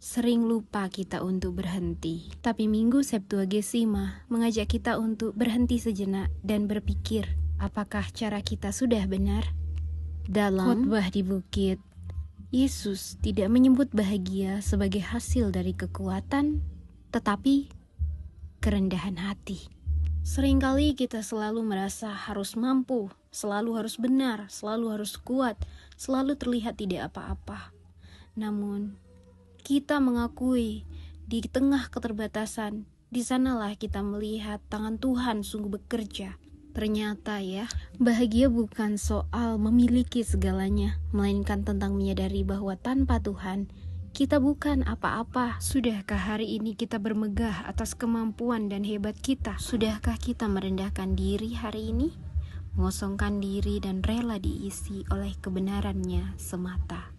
Sering lupa kita untuk berhenti. Tapi Minggu Septuagesima mengajak kita untuk berhenti sejenak dan berpikir, apakah cara kita sudah benar? Dalam khotbah di bukit, Yesus tidak menyebut bahagia sebagai hasil dari kekuatan, tetapi kerendahan hati. Seringkali kita selalu merasa harus mampu, selalu harus benar, selalu harus kuat, selalu terlihat tidak apa-apa. Namun, kita mengakui di tengah keterbatasan, di sanalah kita melihat tangan Tuhan sungguh bekerja. Ternyata ya, bahagia bukan soal memiliki segalanya, melainkan tentang menyadari bahwa tanpa Tuhan, kita bukan apa-apa. Sudahkah hari ini kita bermegah atas kemampuan dan hebat kita? Sudahkah kita merendahkan diri hari ini? Mengosongkan diri dan rela diisi oleh kebenarannya semata.